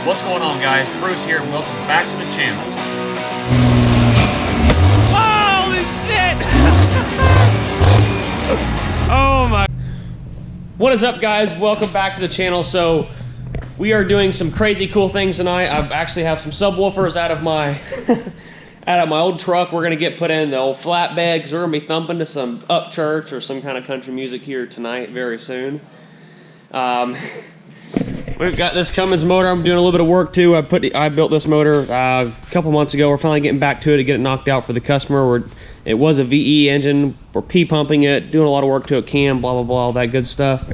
What's going on, guys? Bruce here, and welcome back to the channel. Holy shit! Oh my. What is up, guys? Welcome back to the channel. So we are doing some crazy cool things tonight. I actually have some subwoofers out of my old truck. We're gonna get put in the old flatbed because we're gonna be thumping to some up church or some kind of country music here tonight very soon. We've got this Cummins motor. I'm doing a little bit of work too. I built this motor a couple months ago. We're finally getting back to it to get it knocked out for the customer. It was a VE engine. We're P-pumping it, doing a lot of work to it, cam, blah, blah, blah, all that good stuff.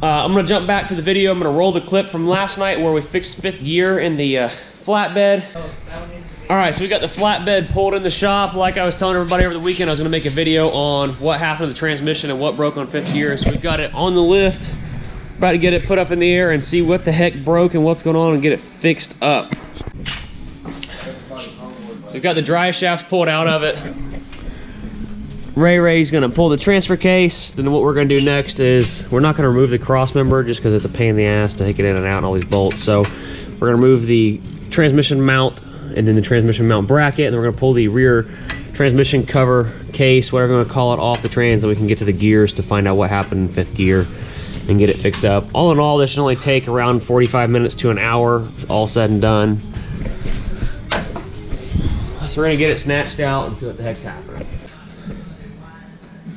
I'm going to jump back to the video. I'm going to roll the clip from last night where we fixed fifth gear in the flatbed. All right, so we got the flatbed pulled in the shop. Like I was telling everybody over the weekend, I was going to make a video on what happened to the transmission and what broke on fifth gear. So we've got it on the lift. About to get it put up in the air and see what the heck broke and what's going on and get it fixed up. So we've got the dry shafts pulled out of it. Ray's gonna pull the transfer case. Then what we're gonna do next is we're not gonna remove the cross member just because it's a pain in the ass to take it in and out and all these bolts. So we're gonna remove the transmission mount and then the transmission mount bracket, and then we're gonna pull the rear transmission cover case, whatever you wanna call it, off the trans, so we can get to the gears to find out what happened in fifth gear and get it fixed up. All in all, this should only take around 45 minutes to an hour, all said and done. So we're gonna get it snatched out and see what the heck's happening.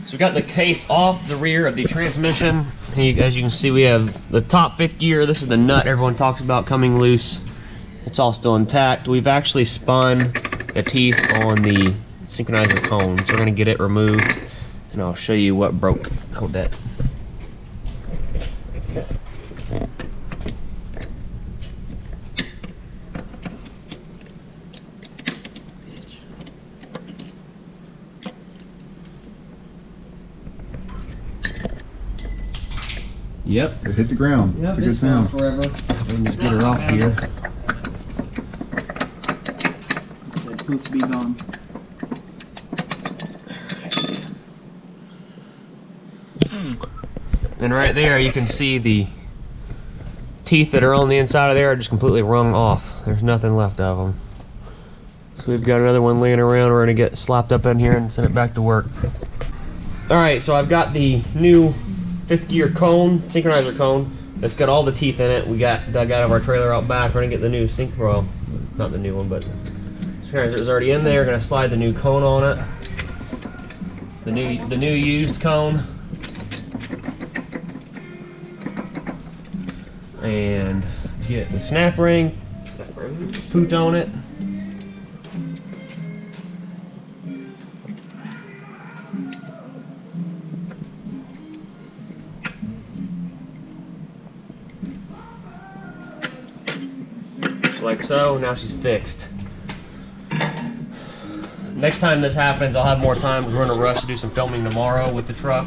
So we got the case off the rear of the transmission. As you can see, we have the top fifth gear. This is the nut everyone talks about coming loose. It's all still intact. We've actually spun the teeth on the synchronizer cone. So we're gonna get it removed and I'll show you what broke. Hold that. Yep. It hit the ground. Yep, it's a good sound. Forever. Let me just get her off here. That poof be gone. And right there you can see the teeth that are on the inside of there are just completely wrung off. There's nothing left of them. So we've got another one laying around. We're gonna get slapped up in here and send it back to work. Alright, so I've got the new fifth gear cone, synchronizer cone, that's got all the teeth in it. We got dug out of our trailer out back. We're gonna get the new well, not the new one, but synchronizer is already in there. We're gonna slide the new cone on it. The new used cone. And get the snap ring, put on it. Like so. Now she's fixed. Next time this happens, I'll have more time because we're in a rush to do some filming tomorrow with the truck.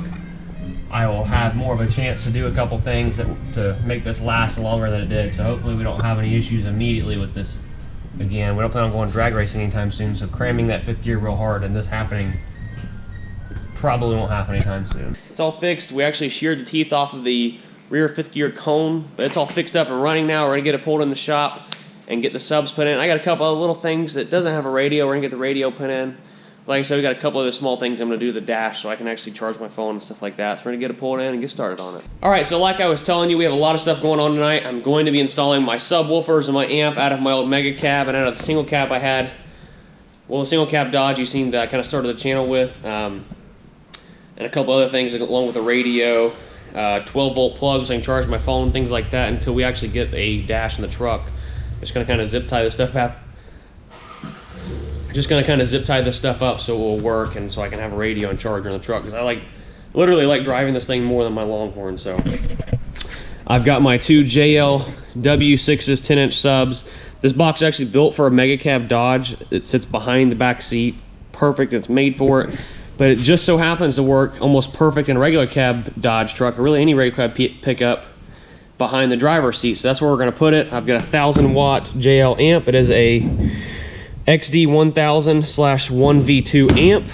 I will have more of a chance to do a couple things to make this last longer than it did. So hopefully we don't have any issues immediately with this again. We don't plan on going drag racing anytime soon, so cramming that fifth gear real hard and this happening probably won't happen anytime soon. It's all fixed. We actually sheared the teeth off of the rear fifth gear cone, but it's all fixed up and running now. We're gonna get it pulled in the shop and get the subs put in. I got a couple of little things that doesn't have a radio. We're gonna get the radio put in. Like I said, we got a couple of the small things I'm gonna do to the dash so I can actually charge my phone and stuff like that. So we're gonna get it pulled in and get started on it. All right, so like I was telling you, we have a lot of stuff going on tonight. I'm going to be installing my subwoofers and my amp out of my old mega cab and out of the single cab I had. Well, the single cab Dodge you've seen that I kind of started the channel with. And a couple other things along with the radio, 12-volt plugs so I can charge my phone, things like that until we actually get a dash in the truck. Just gonna kind of zip tie this stuff up. Just gonna kind of zip tie this stuff up so it will work and so I can have a radio and charger in the truck because I literally like driving this thing more than my Longhorn. So I've got my two JL W6s 10-inch subs. This box is actually built for a mega cab Dodge. It sits behind the back seat, perfect. It's made for it. But it just so happens to work almost perfect in a regular cab Dodge truck or really any regular cab pickup behind the driver's seat. So that's where we're going to put it. I've got a 1000-watt JL amp. It is a XD 1000/1V2 amp.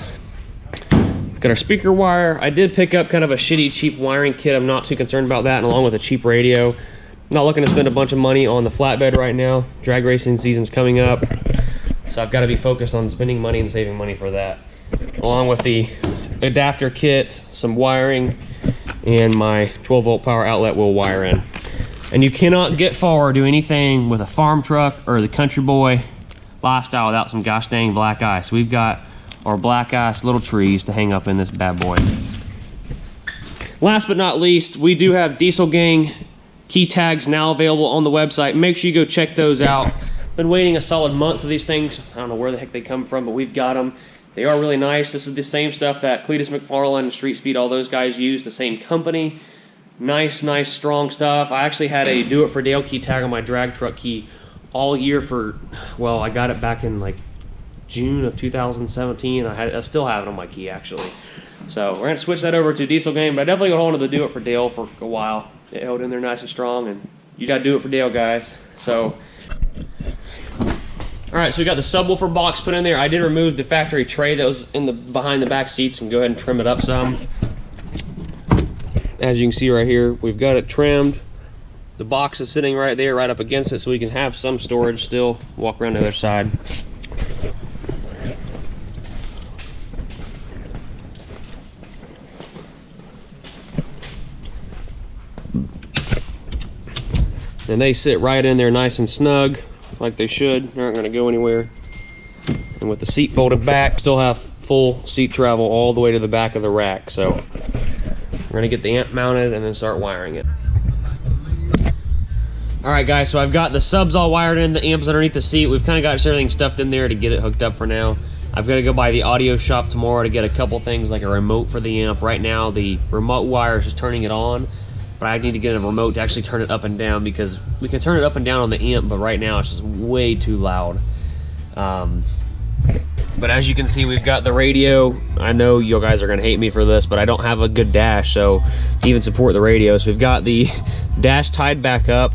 We've got our speaker wire. I did pick up kind of a shitty cheap wiring kit. I'm not too concerned about that, and along with a cheap radio. Not looking to spend a bunch of money on the flatbed right now. Drag racing season's coming up, so I've got to be focused on spending money and saving money for that. Along with the adapter kit, some wiring, and my 12-volt power outlet will wire in. And you cannot get far or do anything with a farm truck or the country boy lifestyle without some gosh dang black ice. We've got our black ice little trees to hang up in this bad boy. Last but not least, we do have Diesel Gang key tags now available on the website. Make sure you go check those out. Been waiting a solid month for these things. I don't know where the heck they come from, but we've got them. They are really nice. This is the same stuff that Cletus McFarland, Street Speed, all those guys use, the same company. Nice, strong stuff. I actually had a Do It For Dale key tag on my drag truck key all year for, well, I got it back in like June of 2017. I still have it on my key actually. So we're gonna switch that over to Diesel Gang, but I definitely got hold of the Do It For Dale for a while. It held in there nice and strong, and you gotta do it for Dale, guys. So, all right, so we got the subwoofer box put in there. I did remove the factory tray that was in the behind the back seats and go ahead and trim it up some. As you can see right here, we've got it trimmed. The box is sitting right there, right up against it, so we can have some storage still. Walk around the other side. And they sit right in there nice and snug, like they should. They aren't gonna go anywhere. And with the seat folded back, still have full seat travel all the way to the back of the rack. So we're gonna get the amp mounted and then start wiring it. All right guys, so I've got the subs all wired in, the amps underneath the seat. We've kind of got everything stuffed in there to get it hooked up for now. I've got to go by the audio shop tomorrow to get a couple things like a remote for the amp. Right now the remote wire is just turning it on, but I need to get a remote to actually turn it up and down, because we can turn it up and down on the amp, but right now it's just way too loud. But as you can see, we've got the radio. I know you guys are gonna hate me for this, but I don't have a good dash, so to even support the radio. So we've got the dash tied back up,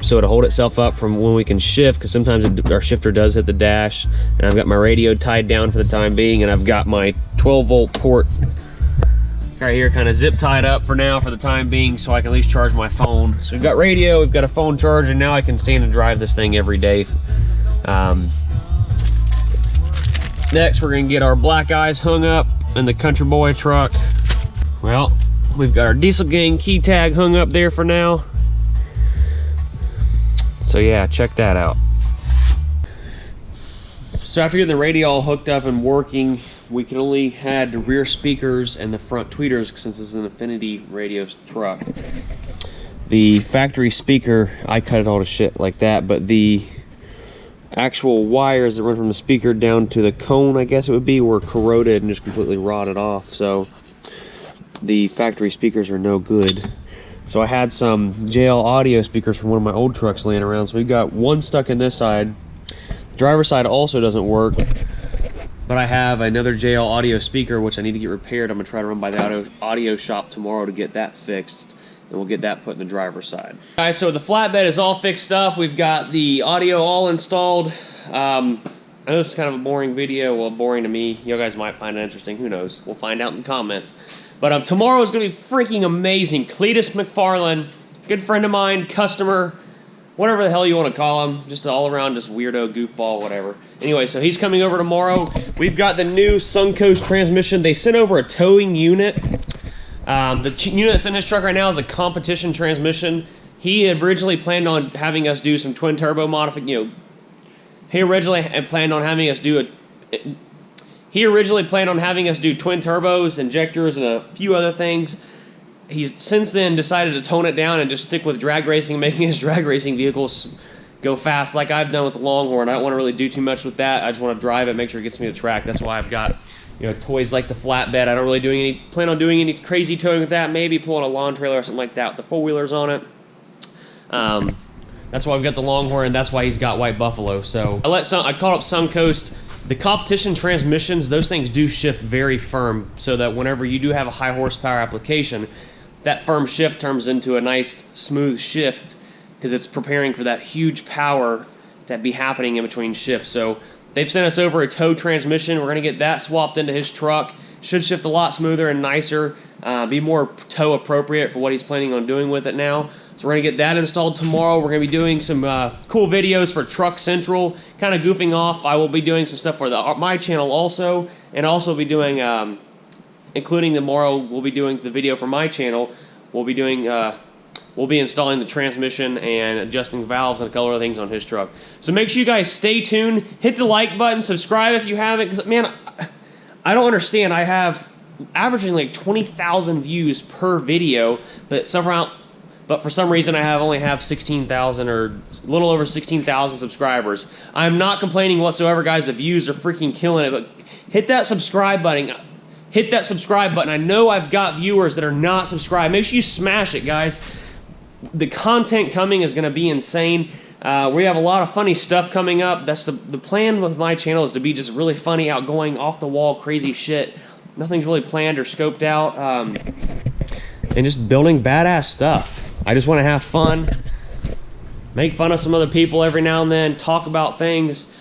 so it'll hold itself up from when we can shift, because sometimes our shifter does hit the dash. And I've got my radio tied down for the time being, and I've got my 12-volt port right here kind of zip tied up for now for the time being, so I can at least charge my phone. So we've got radio, we've got a phone charge, and now I can stand and drive this thing every day. Next, we're gonna get our black eyes hung up in the Country Boy truck. Well, we've got our Diesel Gang key tag hung up there for now. So yeah, check that out. So after getting the radio all hooked up and working, we can only add the rear speakers and the front tweeters since it's an Infinity radio truck. The factory speaker, I cut it all to shit like that, but the actual wires that run from the speaker down to the cone, I guess it would be, were corroded and just completely rotted off. So the factory speakers are no good. So I had some JL audio speakers from one of my old trucks laying around. So we've got one stuck in this side. The driver's side also doesn't work, but I have another JL audio speaker which I need to get repaired. I'm gonna try to run by the audio shop tomorrow to get that fixed, and we'll get that put in the driver's side. Guys, so the flatbed is all fixed up. We've got the audio all installed. I know this is kind of a boring video. Well, boring to me. You guys might find it interesting. Who knows? We'll find out in the comments. But tomorrow is going to be freaking amazing. Cletus McFarland, good friend of mine, customer, whatever the hell you want to call him. Just all around just weirdo, goofball, whatever. Anyway, so he's coming over tomorrow. We've got the new Suncoast transmission. They sent over a towing unit. The unit that's in his truck right now is a competition transmission. He had originally planned on having us do some twin turbo modification. He originally planned on having us do twin turbos, injectors, and a few other things. He's since then decided to tone it down and just stick with drag racing, making his drag racing vehicles go fast, like I've done with the Longhorn. I don't want to really do too much with that. I just want to drive it, make sure it gets me to track. That's why I've got, toys like the flatbed. I don't really plan on doing any crazy towing with that. Maybe pulling a lawn trailer or something like that with the four-wheelers on it. That's why I've got the Longhorn, and that's why he's got White Buffalo. So I called up Suncoast. The competition transmissions, those things do shift very firm, so that whenever you do have a high horsepower application, that firm shift turns into a nice smooth shift, because it's preparing for that huge power to be happening in between shifts. So they've sent us over a tow transmission. We're going to get that swapped into his truck. Should shift a lot smoother and nicer, be more tow appropriate for what he's planning on doing with it now. So we're gonna get that installed tomorrow. We're gonna be doing some cool videos for Truck Central, kind of goofing off. I will be doing some stuff for my channel also, and also be doing, including tomorrow, we'll be doing the video for my channel. We'll be doing, we'll be installing the transmission and adjusting valves and a couple other things on his truck. So make sure you guys stay tuned. Hit the like button, subscribe if you haven't, because man, I don't understand. I have averaging like 20,000 views per video, but for some reason I only have 16,000 or a little over 16,000 subscribers. I'm not complaining whatsoever, guys. The views are freaking killing it, but hit that subscribe button. Hit that subscribe button. I know I've got viewers that are not subscribed. Make sure you smash it, guys. The content coming is going to be insane. We have a lot of funny stuff coming up. That's the plan with my channel, is to be just really funny, outgoing, off-the-wall, crazy shit. Nothing's really planned or scoped out. And just building badass stuff. I just want to have fun. Make fun of some other people every now and then. Talk about things.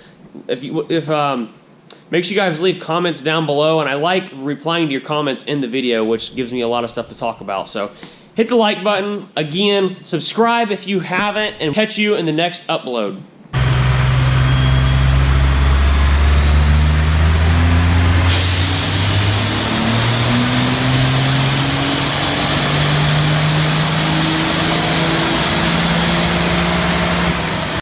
Make sure you guys leave comments down below, and I like replying to your comments in the video, which gives me a lot of stuff to talk about. So hit the like button. Again, subscribe if you haven't, and catch you in the next upload.